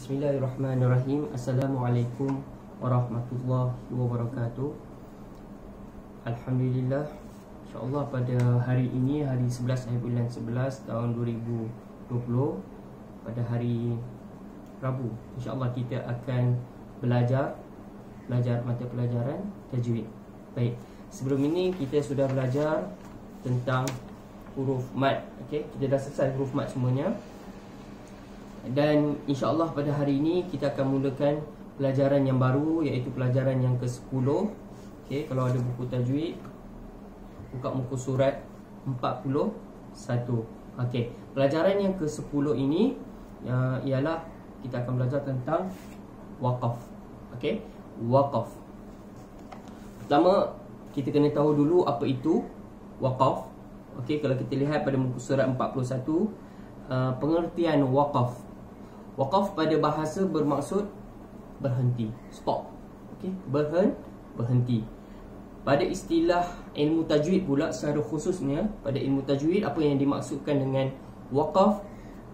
Bismillahirrahmanirrahim. Assalamualaikum warahmatullahi wabarakatuh. Alhamdulillah, InsyaAllah pada hari ini, hari 11 bulan 11 tahun 2020, pada hari Rabu, InsyaAllah kita akan belajar mata pelajaran tajwid. Baik, sebelum ini kita sudah belajar tentang huruf mad. Okey, kita dah selesai huruf mad semuanya. Dan insya-Allah pada hari ini kita akan mulakan pelajaran yang baru, iaitu pelajaran yang ke-10. Okey, kalau ada buku tajwid, buka muka surat 41. Okey, pelajaran yang ke-10 ini ialah kita akan belajar tentang waqaf. Okey, waqaf. Pertama, kita kena tahu dulu apa itu waqaf. Okey, kalau kita lihat pada muka surat 41, pengertian waqaf. Waqaf pada bahasa bermaksud berhenti, stop. Okey, berhenti. Pada istilah ilmu tajwid pula, secara khususnya pada ilmu tajwid, apa yang dimaksudkan dengan waqaf?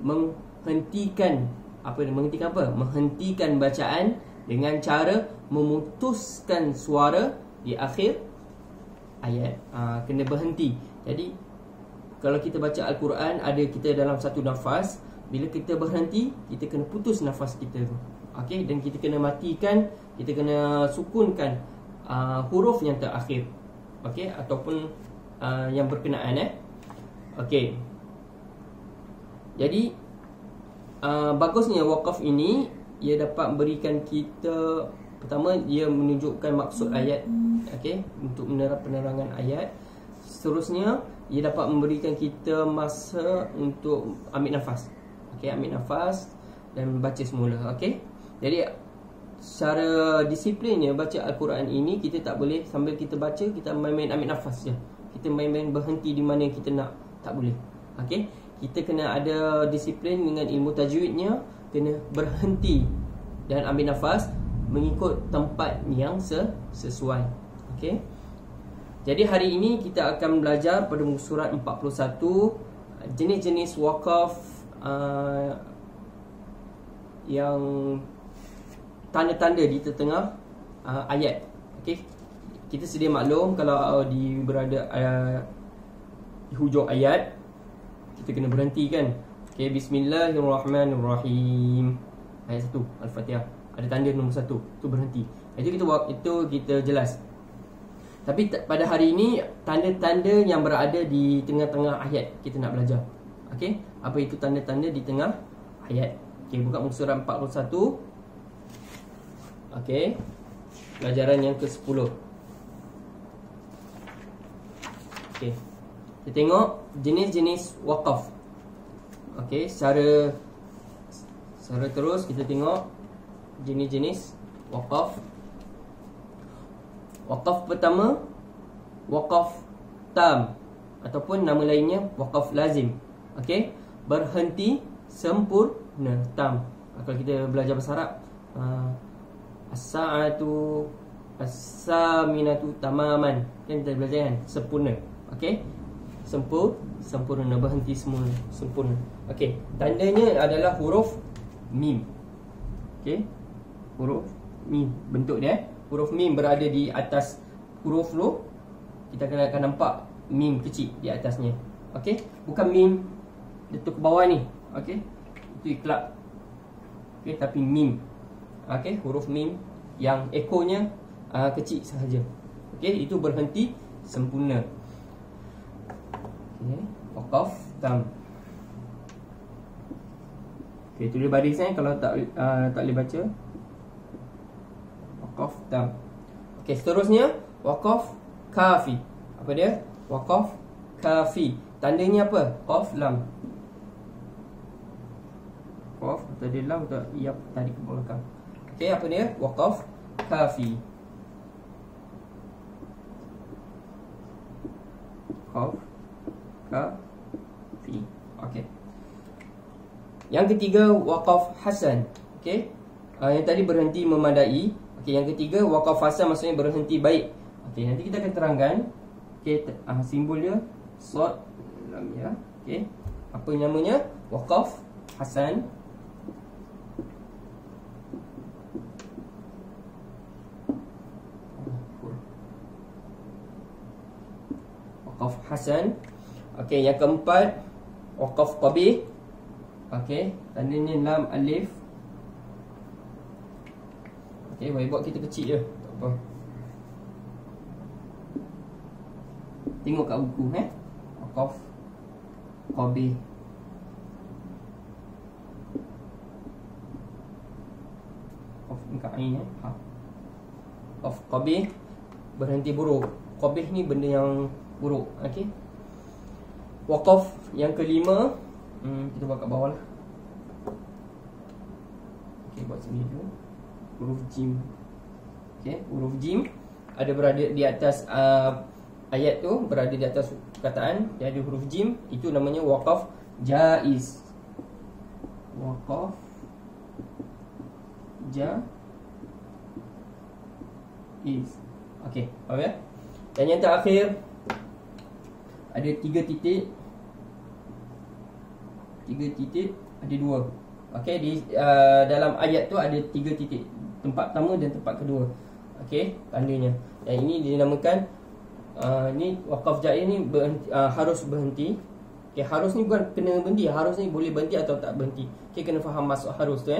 Menghentikan apa? Menghentikan bacaan dengan cara memutuskan suara di akhir ayat. Kena berhenti. Jadi kalau kita baca Al-Quran, ada kita dalam satu nafas, bila kita berhenti, kita kena putus nafas kita tu. Okey, dan kita kena matikan, kita kena sukunkan huruf yang terakhir. Okey, ataupun yang berkenaan Okey. Jadi bagusnya waqaf ini, ia dapat memberikan kita, pertama, ia menunjukkan maksud ayat, okey, untuk penerangan ayat. Seterusnya, ia dapat memberikan kita masa untuk ambil nafas. Okey, ambil nafas dan baca semula. Okey, jadi secara disiplinnya baca Al-Quran ini, kita tak boleh sambil kita baca kita main-main ambil nafas je. Kita main-main berhenti di mana yang kita nak, tak boleh. Okey, kita kena ada disiplin dengan ilmu tajwidnya, kena berhenti dan ambil nafas mengikut tempat yang sesuai. Okey, jadi hari ini kita akan belajar pada muka surat 41 jenis-jenis waqaf yang tanda-tanda di tengah ayat. Okey, kita sedia maklum kalau berada di hujung ayat, kita kena berhenti kan. Okey, Bismillahirrahmanirrahim. Ayat 1 Al-Fatihah, ada tanda nombor 1, tu berhenti. Itu kita jelas. Tapi pada hari ini, tanda-tanda yang berada di tengah-tengah ayat kita nak belajar. Okey, apa itu tanda-tanda di tengah ayat? Okey, buka muka surat 41. Okey, pelajaran yang ke-10. Okey, kita tengok jenis-jenis waqaf. Okey, secara terus kita tengok jenis-jenis waqaf. Waqaf pertama, waqaf tam, ataupun nama lainnya waqaf lazim. Okey, berhenti sempurna, tam. Kalau kita belajar bahasa Arab, as-sa'atu as-saminatu tamaman, kan kita belajar kan, sempurna. Okey, sempurna, berhenti semua sempurna. Okey, tandanya adalah huruf mim. Okey, huruf mim, bentuk dia huruf mim berada di atas huruf lu. Kita akan nampak mim kecil di atasnya. Okey, bukan mim itu ke bawah ni. Okey, itu iklab. Okey, tapi mim. Okey, huruf mim yang ekonya kecil sahaja. Okey, itu berhenti sempurna. Okey, waqaf tam. Okey, tulis barisnya kalau tak boleh baca. Waqaf tam. Okey, seterusnya waqaf kafi. Apa dia? Waqaf kafi. Tandanya apa? Qaf lam. Qaf tadi lam atau ya tadi ke belakang. Okey, apa dia? Waqaf kafi. Qaf kafi. Okey. Yang ketiga, waqaf hasan. Okey, yang tadi berhenti memadai. Okey, yang ketiga waqaf hasan, maksudnya berhenti baik. Okey, nanti kita akan terangkan. Okey, simbol dia sad lam ya. Okey, apa namanya? Waqaf hasan. waqaf hasan. Okey, yang keempat waqaf qabih. Okey, tandanya lam alif. Okey, boleh buat kita kecil je, tak apa. Tengok kat buku waqaf qabih. Waqaf dekat ain waqaf qabih, berhenti buruk. Qabih ni benda yang buruk. Okey. Waqaf yang kelima, kita buat kat bawah lah. Okey, buat sini dulu. Huruf jim. Okey, huruf jim ada berada di atas ayat tu, berada di atas perkataan, dia ada huruf jim, itu namanya waqaf jaiz. Waqaf jaiz. Okey, faham ya? Dan yang terakhir ada 3 titik. 3 titik, ada 2. Okey, di dalam ayat tu ada 3 titik. Tempat pertama dan tempat kedua. Okey, tandanya. Yang ini dinamakan ni waqaf jaiz ni harus berhenti. Okey, harus ni bukan kena berhenti, harus ni boleh berhenti atau tak berhenti. Okey, kena faham maksud harus tu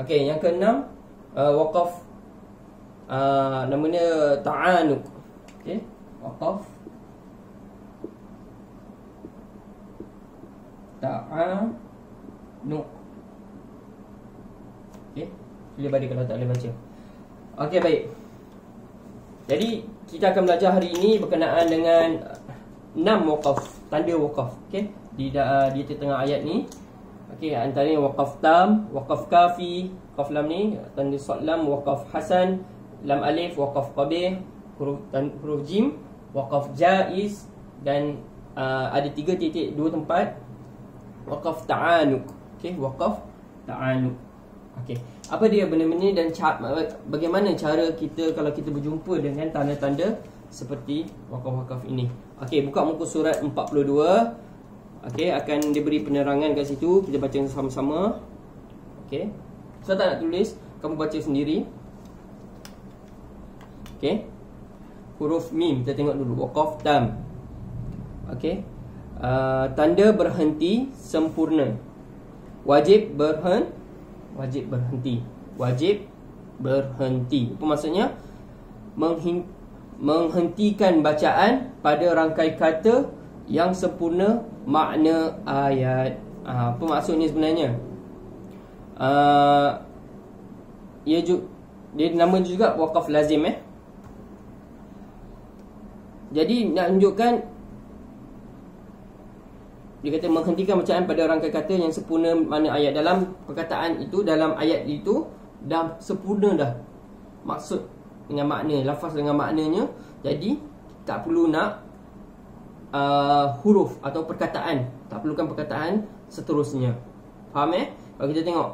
Okey, yang keenam waqaf namanya ta'anuq. Okey, waqaf ta'anuq. Okey, boleh balik kalau tak boleh baca. Okey, baik. Jadi kita akan belajar hari ini berkenaan dengan 6 waqaf, tanda waqaf. Okey, di tengah ayat ni. Okey, antaranya waqaf tam, waqaf kafi, qaf lam ni tanda sad lam, waqaf hasan, lam alif, waqaf qabih, huruf jim, waqaf jaiz, dan ada 3 titik 2 tempat waqaf ta'anuq. Okey, waqaf ta'anuq. Okey, apa dia benda-benda dan bagaimana cara kita kalau kita berjumpa dengan tanda-tanda seperti waqaf-waqaf ini. Okey, buka muka surat 42. Okey, akan diberi penerangan kat situ, kita baca sama-sama. Okey, saya tak nak tulis, kamu baca sendiri. Okey, huruf mim kita tengok dulu, waqaf tam. Okey, tanda berhenti sempurna. Wajib berhenti. Wajib berhenti. Apa maksudnya? Menghentikan bacaan pada rangkai kata yang sempurna makna ayat. Apa maksudnya sebenarnya? Dia nama juga waqaf lazim Jadi nak tunjukkan, dia kata menghentikan bacaan pada rangkai kata yang sempurna makna ayat. Dalam perkataan itu, dalam ayat itu dah sempurna dah maksud dengan makna, lafaz dengan maknanya. Jadi tak perlu nak huruf atau perkataan, tak perlukan perkataan seterusnya. Faham Kalau kita tengok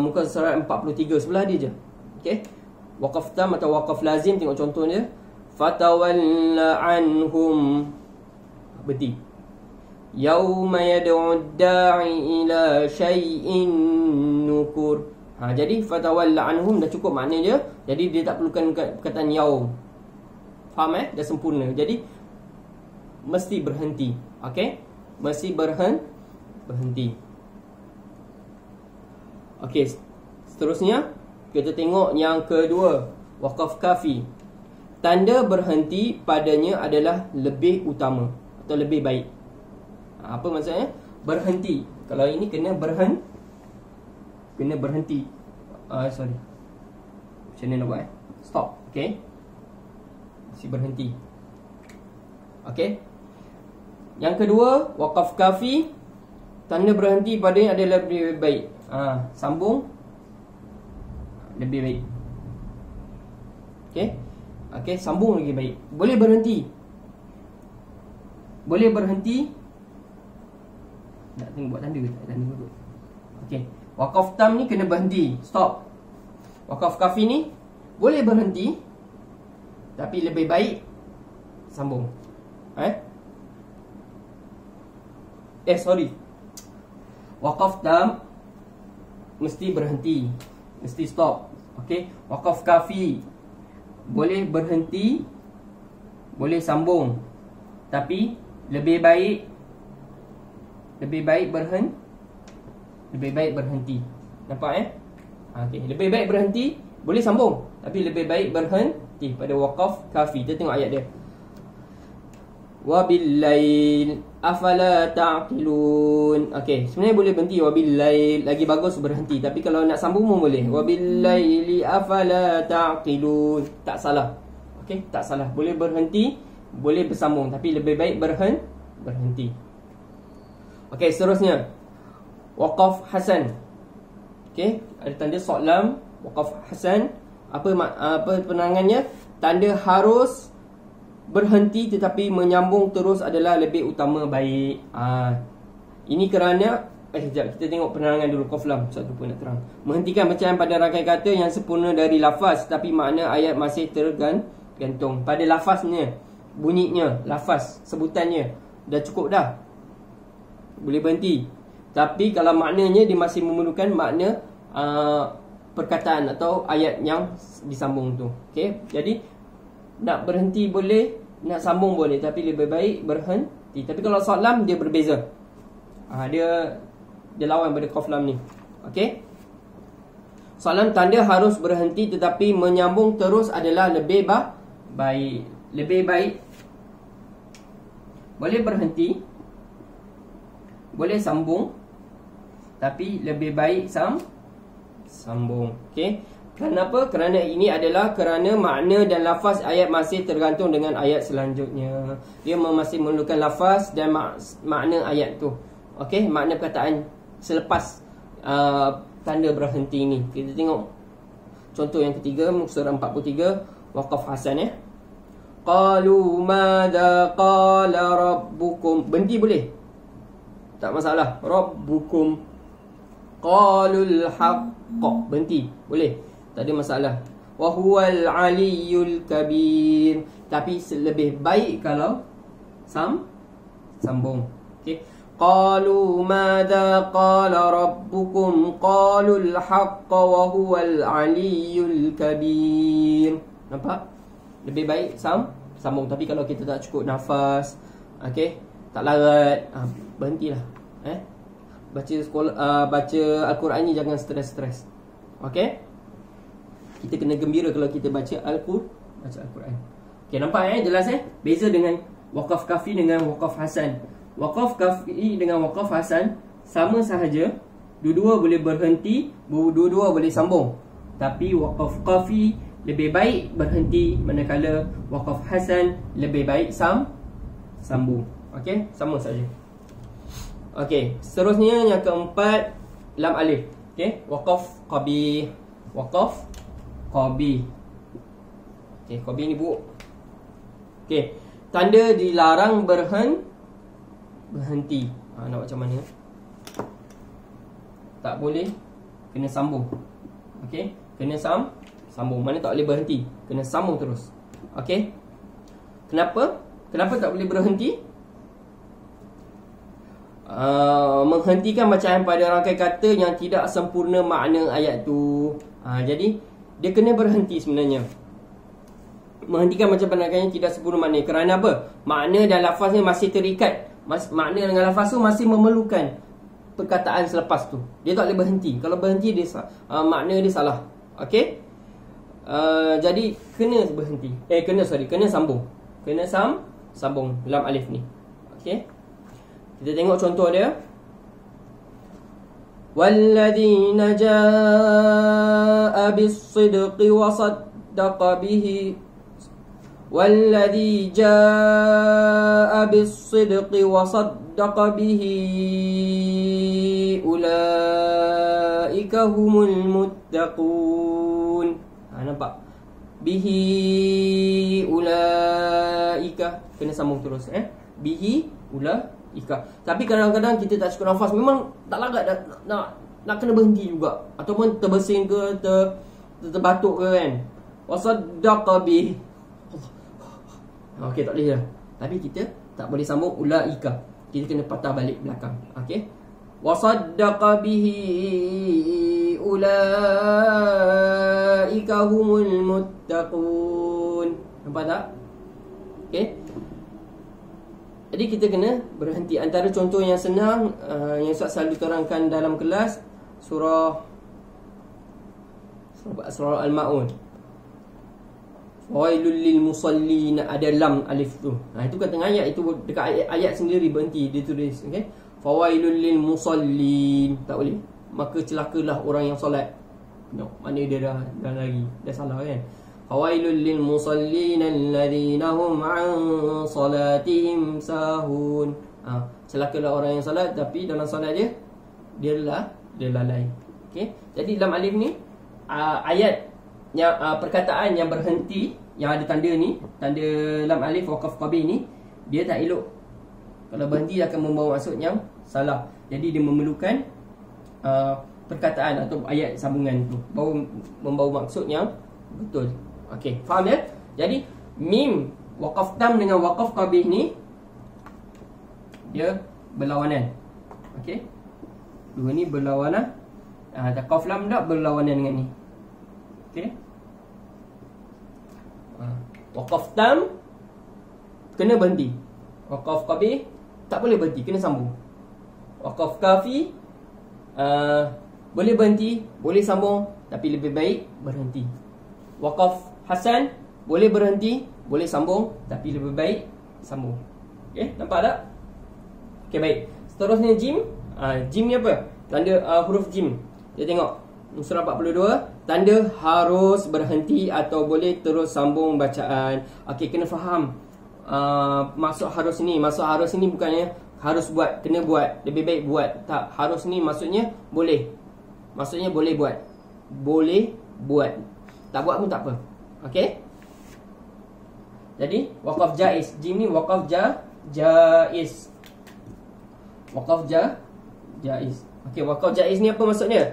muka surat 43 sebelah dia je. Okey, waqaf tam atau waqaf lazim, tengok contohnya, fatawalla anhum, berhenti. Yauma yad'u da'i ila syai'in nukur. Jadi fatawalla anhum dah cukup makna dia. Jadi dia tak perlukan perkataan yaum. Faham dah sempurna. Jadi mesti berhenti. Okey, mesti berhenti. Okey, seterusnya kita tengok yang kedua, waqaf kafi. Tanda berhenti padanya adalah lebih utama atau lebih baik. Apa maksudnya? Berhenti. Kalau ini kena berhenti. Sorry. Macam mana nak buat Stop. Okey, mesti berhenti. Okey. Yang kedua, waqaf kafi. Tanda berhenti padanya adalah lebih baik. Sambung lebih baik. Okey, sambung lagi baik. Boleh berhenti. Nak tengok buat tanda tak? Tanda dulu. Okey, waqaf tam ni kena berhenti, stop. Waqaf kafi ni boleh berhenti, tapi lebih baik sambung. Sorry. Waqaf tam mesti berhenti, mesti stop. Okey, waqaf kafi boleh berhenti, boleh sambung, Tapi lebih baik berhenti. Nampak okey, lebih baik berhenti, boleh sambung, tapi lebih baik berhenti pada waqaf kafi. Kita tengok ayat dia. Wabillail afala ta'qilun. Okey, sebenarnya boleh berhenti wabillail, lagi bagus berhenti. Tapi kalau nak sambung pun boleh. Wabillaili afala ta'qilun. Tak salah. Okey, tak salah. Boleh berhenti, boleh bersambung, tapi lebih baik berhenti. Okey, seterusnya waqaf hasan. Okey, ada tanda shad lam, waqaf hasan. Apa penerangannya? Tanda harus berhenti tetapi menyambung terus adalah lebih utama, baik. Ini kerana sekejap, kita tengok penerangan dulu. Qaf lam, satu pun nak terang. Menghentikan bacaan pada rangkaian kata yang sempurna dari lafaz, tapi makna ayat masih tergantung pada lafaznya, bunyinya, lafaz, sebutannya. Dah cukup dah, boleh berhenti. Tapi kalau maknanya dia masih memerlukan makna perkataan atau ayat yang disambung tu. Okey, jadi nak berhenti boleh, nak sambung boleh, tapi lebih baik berhenti. Tapi kalau shad lam dia berbeza. Dia lawan pada qaf lam ni. Okey, shad lam tanda harus berhenti tetapi menyambung terus adalah lebih baik. Lebih baik boleh berhenti, boleh sambung, tapi lebih baik sambung. Okey, kenapa? Kerana ini adalah kerana makna dan lafaz ayat masih tergantung dengan ayat selanjutnya. Dia masih memerlukan lafaz dan makna ayat tu. Okey, makna perkataan selepas tanda berhenti ni. Kita tengok contoh yang ketiga, muka surah 43, waqaf hasan. Qalu madza qala rabbukum. Berhenti boleh, tak masalah. Rabbukum. Qalul haqq. Berhenti boleh, tak ada masalah. Wa huwal aliyyul kabir. Tapi lebih baik kalau sambung. Okey. Qalu madza qala rabbukum qalul haqq wa huwal aliyyul kabir. Nampak? Lebih baik sambung. Tapi kalau kita tak cukup nafas, okey, tak larat, berhentilah. Baca Al-Quran ni jangan stres-stres. Okey, kita kena gembira kalau kita baca Al-Quran. Okey, nampak jelas beza dengan waqaf kafi dengan waqaf hasan. Waqaf kafi dengan waqaf hasan sama sahaja, dua-dua boleh berhenti, dua-dua boleh sambung. Tapi waqaf kafi lebih baik berhenti, manakala waqaf hasan lebih baik sambung. Okey, sama saja. Okey, seterusnya yang keempat, lam alif. Okey, waqaf qabih. Waqaf qabih. Okey, qabih ni buruk. Okey, tanda dilarang berhenti. Nak macam mana? Tak boleh, kena sambung. Okey, kena sambung. Mana tak boleh berhenti, kena sambung terus. Okey, kenapa tak boleh berhenti? Menghentikan bacaan pada rangkaian kata yang tidak sempurna makna ayat tu. Jadi dia kena berhenti sebenarnya. Menghentikan bacaan pada rangkaian yang tidak sempurna makna. Kerana apa? Makna dan lafaznya masih terikat. Makna dengan lafaz tu masih memerlukan perkataan selepas tu. Dia tak boleh berhenti. Kalau berhenti dia makna dia salah. Okey, jadi kena berhenti. Kena sambung. Kena sambung lam alif ni. Okey, kita tengok contoh dia. Walladzina jaa'a bis-sidqi wa saddaqa bihi. Walladzi jaa'a bis-sidqi wa saddaqa bihi ulaika humul muttaqun. Nampak? Bihi ulaika, kena sambung terus. Bihi ulaika. Tapi kadang-kadang kita tak cukup nafas, memang tak larat nak kena berhenti juga, ataupun terbersin ke terbatuk ke kan. Wasaddaqa bihi. Okey, tak boleh dah. Tapi kita tak boleh sambung ulaika. Kita kena patah balik belakang. Okey. Wasaddaqa bihi ulaika humul muttaqun. Nampak tak? Okey. Jadi kita kena berhenti. Antara contoh yang senang yang Ustaz selalu terangkan dalam kelas, surah Al-Maun. Wailul lil musallin, ada lam alif tu. Itu kat tengah ayat, itu dekat ayat sendiri berhenti dia tulis, okey. Fawailul lil musallin, tak boleh. Maka celakalah orang yang solat. No, mana dia dah lari, dah salah kan. Fawailul lil musallin alladhina hum an salatihim sahun. Celakalah orang yang solat tapi dalam solat dia lalai. Okey. Jadi dalam alif ni ayat yang perkataan yang berhenti, yang ada tanda ni, tanda lam alif waqaf qabih ni, dia tak elok. Kalau berhenti dia akan membawa maksud yang salah. Jadi dia memerlukan perkataan atau ayat sambungan tu baru membawa maksud yang betul. Okey, faham ya? Jadi mim waqaf tam dengan waqaf qabih ni dia berlawanan. Okey. Dua ni berlawanan. Qaf lam tak berlawanan dengan ni. Okey. Waqaf tam kena berhenti. Waqaf qabih tak boleh berhenti, kena sambung. Waqaf kafi boleh berhenti, boleh sambung, tapi lebih baik berhenti. Waqaf hasan boleh berhenti, boleh sambung, tapi lebih baik sambung. Okey, nampak tak? Okey, baik. Seterusnya jim. Jim ni apa? Tanda huruf jim. Kita tengok surah 42, tanda harus berhenti atau boleh terus sambung bacaan. Okey, kena faham maksud harus ni. Maksud harus ni bukannya harus buat, kena buat, lebih baik buat. Tak, harus ni maksudnya boleh. Maksudnya boleh buat. Boleh buat. Tak buat pun tak apa. Okey. Jadi waqaf jaiz. Jim ni waqaf jaiz. Waqaf jaiz. Okey, waqaf jaiz ni apa maksudnya?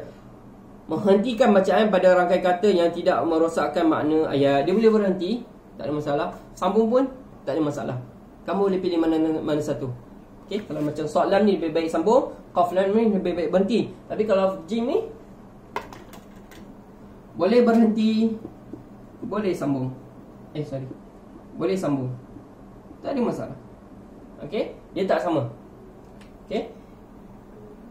Menghentikan bacaan pada rangkai kata yang tidak merosakkan makna ayat. Dia boleh berhenti, tak ada masalah. Sambung pun tak ada masalah. Kamu boleh pilih mana satu. Okey, kalau macam short lam ni lebih baik sambung, qaf lam ni lebih baik berhenti. Tapi kalau jim ni boleh berhenti, boleh sambung. Boleh sambung. Tak ada masalah. Okey, dia tak sama. Okey.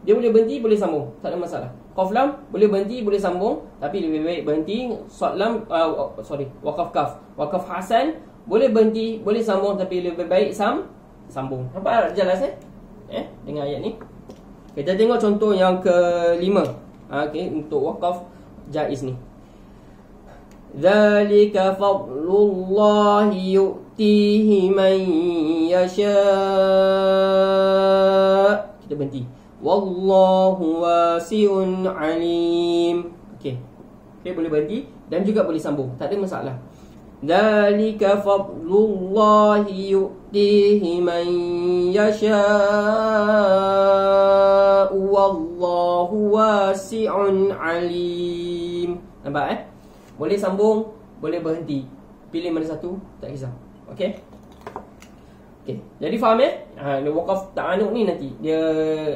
Dia boleh berhenti, boleh sambung, tak ada masalah. Qaf lam boleh berhenti, boleh sambung, tapi lebih baik berhenti. Short lam waqaf kaf. Waqaf hasan boleh berhenti, boleh sambung, tapi lebih baik sambung. Nampak jelas dengan ayat ni. Kita tengok contoh yang kelima. Okey, untuk waqaf jaiz ni. Dzalika fadlullahi yu'tihi man yasha. Kita berhenti. Wallahu wasi'un alim. Okey. Okey, boleh berhenti dan juga boleh sambung. Tak ada masalah. Dzalika fadlullahi yu'tihi man yasha. Wallahu wasi'un alim. Nampak Boleh sambung, boleh berhenti. Pilih mana satu, tak kisah. Okey. Okey. Jadi faham waqaf ta'anuq ni nanti dia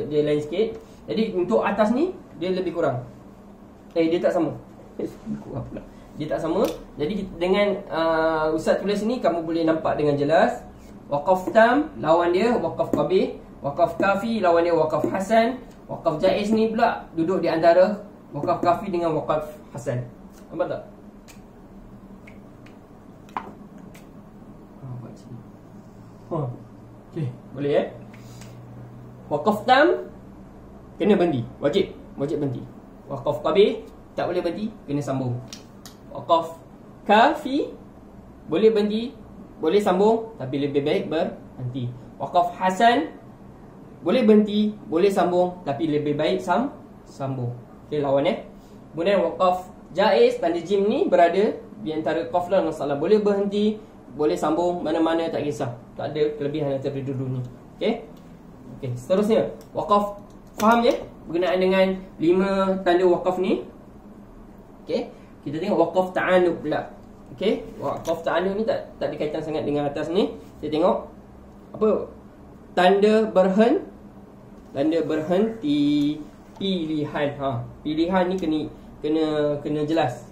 lain sikit. Jadi untuk atas ni dia lebih kurang. Dia tak sama. Dia tak sama. Jadi dengan Ustaz tulis ni kamu boleh nampak dengan jelas. Waqaf tam lawan dia waqaf qabih, waqaf kafi lawan dia waqaf hasan, waqaf jaiz ni pula duduk di antara waqaf kafi dengan waqaf hasan. Nampak tak? Okey, boleh Waqaf tam kena berhenti, wajib berhenti. Waqaf qabih tak boleh berhenti, kena sambung. Waqaf kafi boleh berhenti, boleh sambung, tapi lebih baik berhenti. Waqaf hasan boleh berhenti, boleh sambung, tapi lebih baik sambung. Okey, lawan Kemudian waqaf jaiz, tanda jim ni berada di antara qaf dan masalah. Boleh berhenti, boleh sambung, mana-mana tak kisah. Tak ada kelebihan antara dua-dua ni. Okey. Okey, seterusnya waqaf. Faham berkenaan dengan 5 tanda waqaf ni? Okey. Kita tengok waqaf ta'anuq pula. Okey, waqaf ta'anuq ni tak ada kaitan sangat dengan atas ni. Kita tengok apa? Tanda berhenti, pilihan. Pilihan ni kena jelas.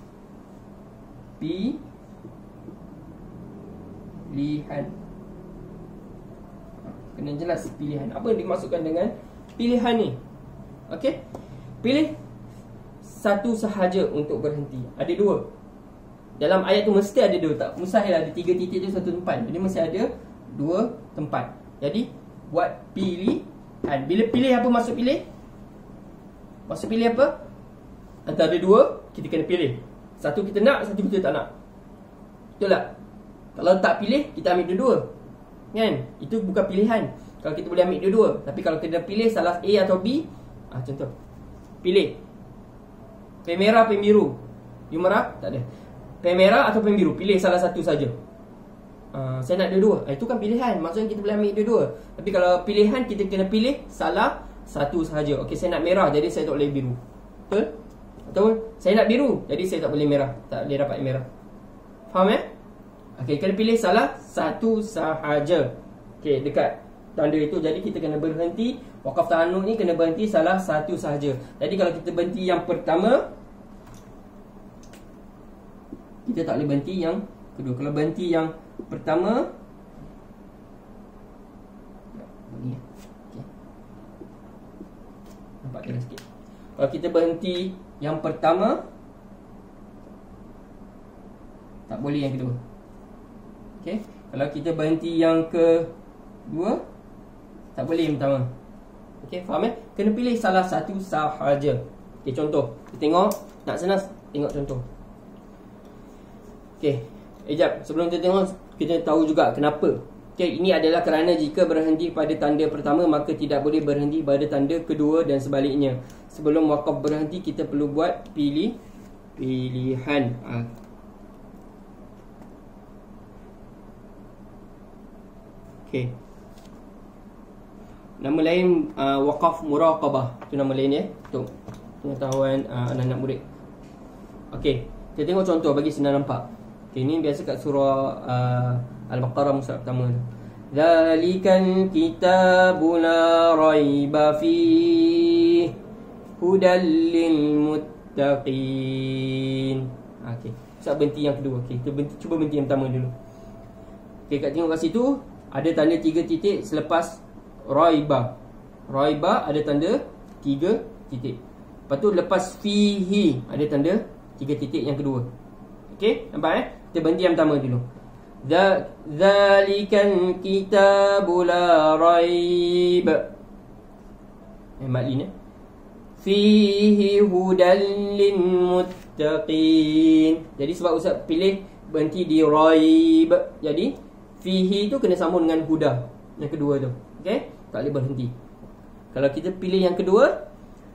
Pilihan. Kena jelas pilihan. Apa yang dimaksudkan dengan pilihan ni? Okey. Pilih satu sahaja untuk berhenti. Ada dua. Dalam ayat tu mesti ada dua. Tak mustahil ada 3 titik tu satu tempat. Jadi mesti ada 2 tempat. Jadi buat pilihan. Bila pilih, apa maksud pilih? Maksud pilih apa? Antara dua, kita kena pilih. Satu kita nak, satu kita tak nak. Betul tak? Kalau tak pilih, kita ambil dua-dua. Kan? Itu bukan pilihan. Kalau kita boleh ambil dua-dua. Tapi kalau kita pilih salah A atau B, contoh, pilih pen merah, pen biru. You marah? Tak ada. Pen merah atau pen biru, pilih salah satu saja. Saya nak dua-dua. Itu kan pilihan. Maksudnya kita boleh ambil dua-dua. Tapi kalau pilihan, kita kena pilih salah satu sahaja. Okey, saya nak merah, jadi saya tak boleh biru. Betul? Atau saya nak biru, jadi saya tak boleh merah. Tak boleh dapat merah. Faham Okey, kena pilih salah satu sahaja. Okey, dekat tanda itu. Jadi kita kena berhenti. Wakaf ta'annuq ni kena berhenti salah satu sahaja. Jadi kalau kita berhenti yang pertama, kita tak boleh berhenti yang kedua. Kalau berhenti yang pertama, okay. Nampak terang sikit. Kalau kita berhenti yang pertama, tak boleh yang kedua. Okay. Kalau kita berhenti yang kedua, tak boleh yang pertama. Okay, faham Kena pilih salah satu sahaja. Okay, contoh. Kita tengok. Nak senang, tengok contoh. Okay, jap. Sebelum kita tengok, kita tahu juga kenapa. Okay, ini adalah kerana jika berhenti pada tanda pertama, maka tidak boleh berhenti pada tanda kedua dan sebaliknya. Sebelum wakaf berhenti, kita perlu buat pilihan. Okay. Nama lain wakaf muraqabah. Itu nama lain untuk pengetahuan anak-anak murid. Okey, kita tengok contoh bagi senang nampak. Okey, ini biasa kat surah Al-Baqarah muka pertama. Zalikal kitabu la raiba fihi hudal lil muttaqin. Okey, kita berhenti yang kedua. Okey, kita cuba berhenti yang pertama dulu. Okey, kat tengok kat situ ada tanda 3 titik selepas raiba. Raiba ada tanda 3 titik. Lepas tu lepas fihi ada tanda 3 titik yang kedua. Okey, nampak Kita berhenti yang pertama dulu. Zalikal kitabu la raib. Maklin fihi hudal lil muttaqin. Jadi sebab Ustaz pilih berhenti di raib, jadi fihi tu kena sambung dengan huda yang kedua tu. Okey, tak boleh berhenti. Kalau kita pilih yang kedua,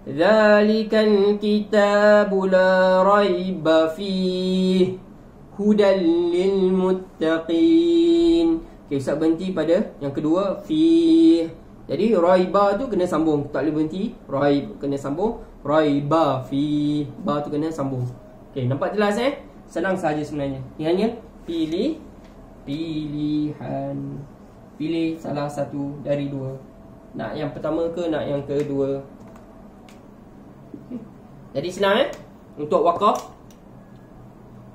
zalikal kitabu la raiba fihi hudal lil muttaqin. Okey, Ustaz berhenti pada yang kedua fi. Jadi raiba tu kena sambung, tak boleh berhenti. Raib kena sambung, raiba fi. Ba tu kena sambung. Okey, nampak jelas Senang saja sebenarnya. Ini hanya pilihan. Pilih salah satu dari dua. Nak yang pertama ke nak yang kedua. Jadi senang untuk wakaf.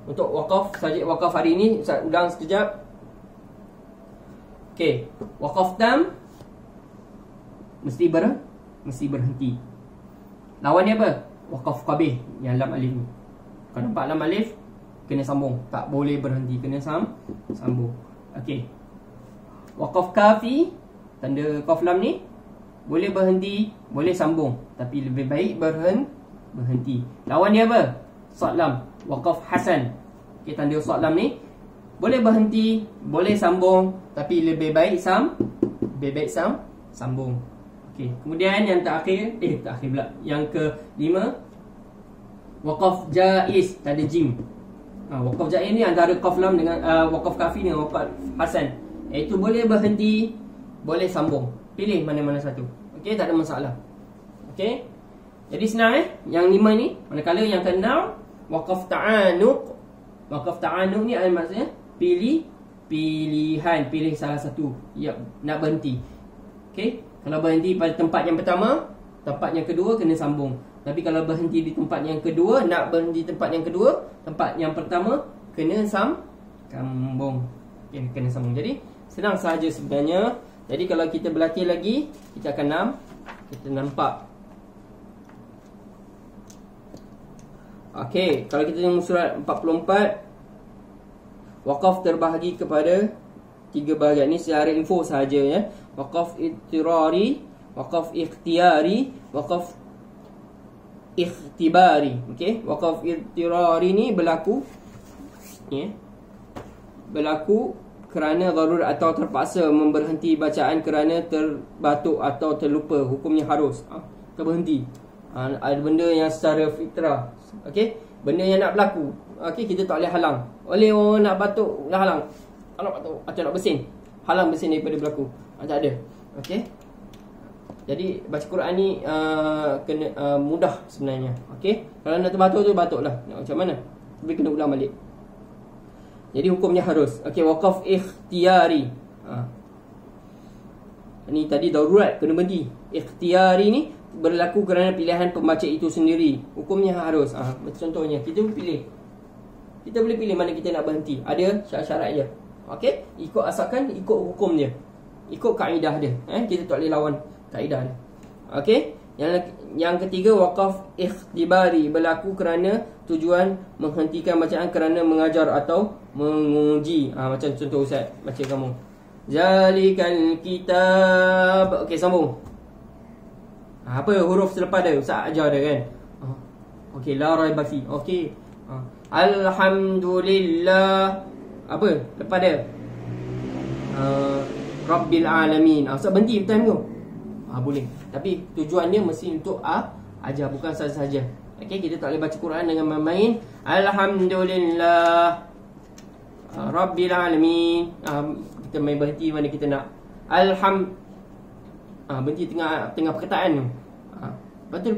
Untuk wakaf, subjek wakaf hari ini Ustaz ulang sekejap. Okey, wakaf tam mesti berhenti. Lawan dia apa? Wakaf qabih yang lam alif ni. Kalau nampak lam alif kena sambung, tak boleh berhenti, kena sambung. Okey. Wakaf kafi, tanda qaf lam ni boleh berhenti, boleh sambung, tapi lebih baik berhenti. Lawan dia apa? Sad lam, wakaf hasan. Okey, tanda sad lam ni boleh berhenti, boleh sambung, tapi lebih baik sambung. Okey, kemudian yang terakhir, pula. Yang kelima, wakaf jaiz, tanda jim. Wakaf jaiz ni antara qaf lam dengan wakaf kafi dengan wakaf hasan. Itu boleh berhenti, boleh sambung. Pilih mana-mana satu. Okey, tak ada masalah. Okey. Jadi senang yang 5 ni. Manakala yang ke-6 wakaf ta'annuq. Wakaf ta'annuq ni maksudnya pilihan, pilih salah satu. Ya, nak berhenti. Okey. Kalau berhenti pada tempat yang pertama, tempat yang kedua kena sambung. Tapi kalau berhenti di tempat yang kedua, nak berhenti tempat yang kedua, tempat yang pertama kena sambung. Okay, kena sambung. Jadi senang sahaja sebenarnya. Jadi kalau kita berlatih lagi, kita akan kita nampak. Okey, kalau kita tengok surat 44, wakaf terbahagi kepada 3 bahagian. Ini secara info sahaja ya. Wakaf ittirari, wakaf ikhtiyari, wakaf ikhtibari. Okey, wakaf ittirari ni berlaku berlaku kerana darurat atau terpaksa memberhenti bacaan kerana terbatuk atau terlupa. Hukumnya harus terberhenti. Ada benda yang secara fitrah. Okey, benda yang nak berlaku. Okey, kita tak boleh halang. Oleh orang nak batuk, nak halang. Nak batuk atau nak bersin, halang bersin daripada berlaku. Tak ada. Okey. Jadi baca Quran ni kena mudah sebenarnya. Okey. Kalau nak terbatuk tu batuklah. Nak macam mana? Tapi kena ulang balik. Jadi hukumnya harus. Okey, wakaf ikhtiyari. Ni tadi darurat kena berhenti. Ikhtiyari ni berlaku kerana pilihan pembaca itu sendiri. Hukumnya harus. Contohnya kita pilih. Kita boleh pilih mana kita nak berhenti. Ada syarat-syarat dia. Okey, asalkan ikut hukum dia. Ikut kaedah dia. Kita tak boleh lawan kaedah dia. Okey. Yang ketiga, wakaf ikhtibari berlaku kerana tujuan menghentikan bacaan kerana mengajar atau menguji. Macam contoh Ustaz baca kamu. Zalikal kitab. Okey, sambung. Apa huruf selepas dia? Ustaz ajar dia kan. Okey, la raiba fi. Okey. Alhamdulillah. Apa lepas dia? Rabbil alamin. Ustaz berhenti time tu. Boleh. Tapi tujuan dia mesti untuk ajar, bukan saja-saja. Okey, kita tak boleh baca Quran dengan main-main. Alhamdulillah Rabbil alamin. Kita main berhenti mana kita nak. Berhenti tengah perkataan tu. Lepas tu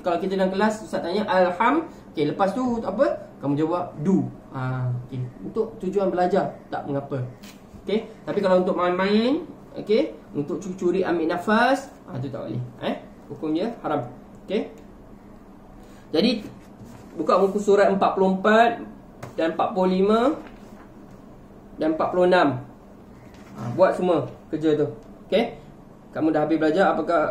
kalau kita dalam kelas Ustaz tanya okey, lepas tu apa? Kamu jawab do. Okey, untuk tujuan belajar tak mengapa. Okey, tapi kalau untuk main-main, okey, untuk curi ambil nafas, tu tak boleh. Hukumnya haram. Okey. Jadi buka muka surat 44 dan 45 dan 46. Buat semua kerja tu. Okey. Kamu dah habis belajar apakah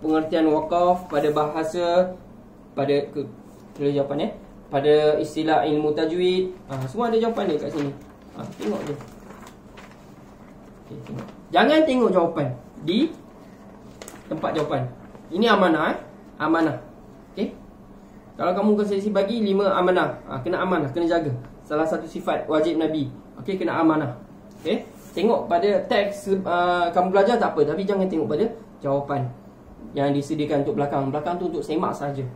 pengertian wakaf pada bahasa, pada jawapan pada istilah ilmu tajwid. Semua ada jawapan dia kat sini. Tengok je. Okay, tengok. Jangan tengok jawapan di tempat jawapan. Ini amanah. Amanah. Okey. Kalau kamu ke sesi bagi 5 amanah. Kena amanah, kena jaga. Salah satu sifat wajib Nabi. Okey, kena amanah. Okey. Tengok pada teks kamu belajar tak apa, tapi jangan tengok pada jawapan yang disediakan untuk belakang. Belakang tu untuk semak saja.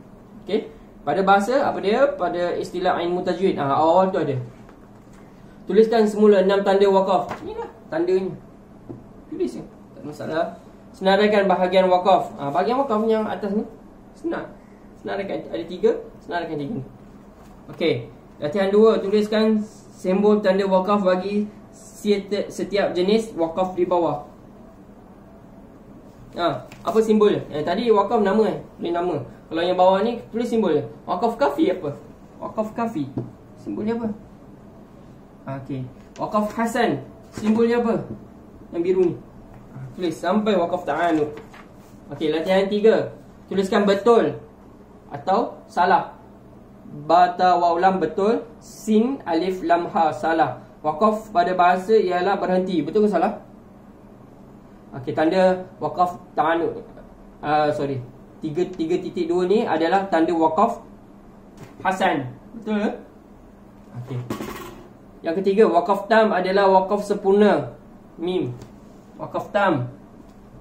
Okey. Pada bahasa apa dia? Pada istilah ilmu tajwid. Awal tu ada. Tuliskan semula 6 tanda wakaf. Inilah tandanya. Tulis je. Tak masalah. Senaraikan bahagian wakaf. Bahagian wakaf yang atas ni senang. Senaraikan ada 3, senaraikan 3 ni. Okey. Latihan 2, tuliskan simbol tanda wakaf bagi setiap jenis wakaf di bawah. Apa simbol dia? Tadi wakaf nama tulis nama. Kalau yang bawah ni tulis simbol dia. Wakaf kafi apa? Wakaf kafi. Simbol dia apa? Okey. Wakaf hasan. Simbol dia apa? Yang biru ni. Tulis sampai wakaf ta'anud. Okey, latihan 3. Tuliskan betul atau salah. Ba ta waw lam betul, sin alif lam ha salah. Wakaf pada bahasa ialah berhenti. Betul ke salah? Okey, tanda wakaf ta'anud. Sorry. 3.2 ni adalah tanda wakaf hasan. Betul ke? Okey. Yang ketiga, wakaf tam adalah wakaf sempurna. Mim. Wakaf tam.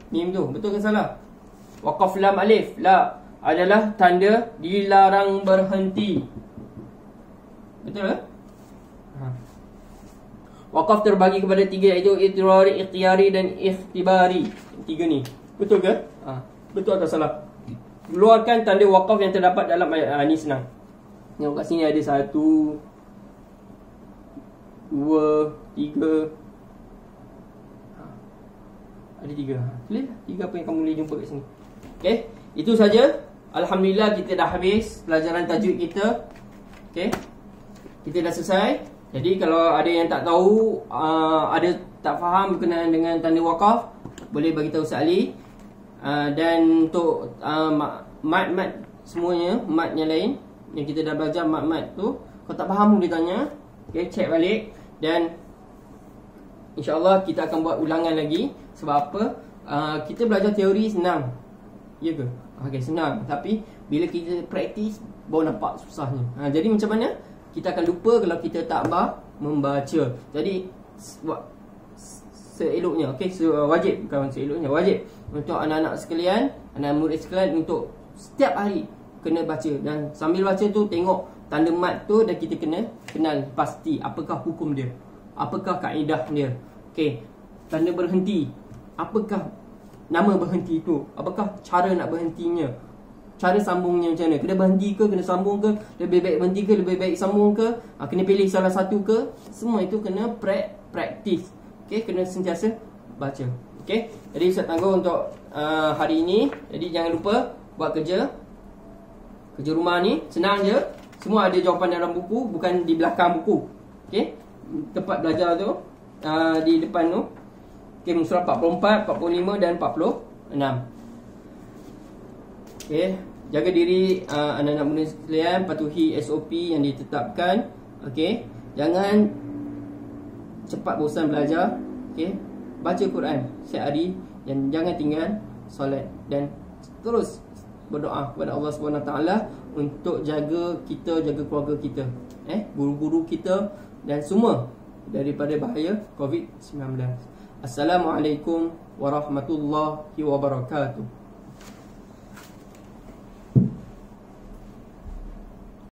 Mim tu. Betul ke salah? Wakaf lam alif. La adalah tanda dilarang berhenti. Betul ke? Wakaf terbagi kepada 3, iaitu ittirari, ikhtiyari dan ikhtibari. 3 ni. Betul ke? Betul atau salah? Keluarkan tanda wakaf yang terdapat dalam ayat. Ni senang. Tengok kat sini ada 1, 2, 3. Ada 3. Tulis 3 apa yang kamu boleh jumpa kat sini. Okey, itu saja. Alhamdulillah kita dah habis pelajaran tajwid kita. Okey. Kita dah selesai. Jadi kalau ada yang tak tahu, ada tak faham berkenaan dengan tanda wakaf, boleh bagi tahu Ustaz Ali. Dan untuk mat semuanya, mat yang lain yang kita dah belajar, mat tu kalau tak faham boleh tanya, okay, check balik. Dan InsyaAllah kita akan buat ulangan lagi. Sebab apa? Kita belajar teori senang, ya ke? Okay, senang. Tapi bila kita praktis baru nampak susahnya. Jadi macam mana? Kita akan lupa kalau kita tak membaca. Jadi seeloknya, okay, wajib, bukan seeloknya, wajib untuk anak-anak sekalian, anak murid sekalian untuk setiap hari kena baca. Dan sambil baca tu tengok tanda mat tu, dan kita kena kenal pasti apakah hukum dia, apakah kaedah dia. Okey, tanda berhenti, apakah nama berhenti tu, apakah cara nak berhentinya, cara sambungnya macam mana, kena berhenti ke, kena sambung ke, lebih baik berhenti ke, lebih baik sambung ke, kena pilih salah satu ke. Semua itu kena praktis. Okey, kena sentiasa baca. Okey, jadi Ustaz tangguh untuk hari ini. Jadi jangan lupa buat kerja rumah ni, senang je. Semua ada jawapan dalam buku, bukan di belakang buku. Okey, tempat belajar tu di depan tu. Okey, muka surat 44, 45 dan 46. Okey, jaga diri anak-anak muda sekalian, patuhi SOP yang ditetapkan. Okey, jangan cepat bosan belajar. Okey, baca Quran setiap hari dan jangan tinggal solat, dan terus berdoa kepada Allah Subhanahu Wa Taala untuk jaga kita, jaga keluarga kita, guru-guru kita dan semua daripada bahaya COVID-19. Assalamualaikum warahmatullahi wabarakatuh.